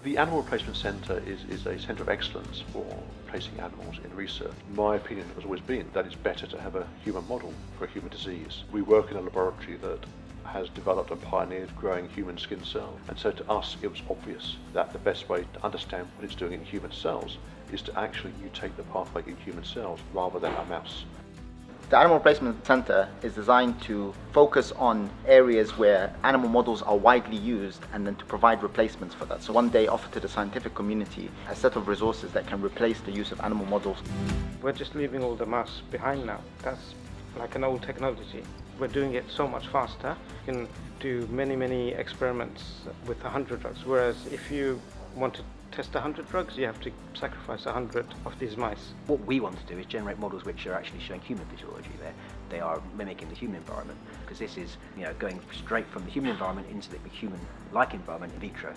The Animal Replacement Centre is a centre of excellence for placing animals in research. My opinion has always been that it's better to have a human model for a human disease. We work in a laboratory that has developed and pioneered growing human skin cells, and so to us it was obvious that the best way to understand what it's doing in human cells is to actually mutate the pathway in human cells rather than a mouse. The Animal Replacement Centre is designed to focus on areas where animal models are widely used and then to provide replacements for that. So one day offer to the scientific community a set of resources that can replace the use of animal models. We're just leaving all the mouse behind now. That's like an old technology. We're doing it so much faster. You can do many experiments with 100 drugs, whereas if you want to test 100 drugs, you have to sacrifice 100 of these mice. What we want to do is generate models which are actually showing human physiology there. They are mimicking the human environment, because this is going straight from the human environment into the human-like environment in vitro.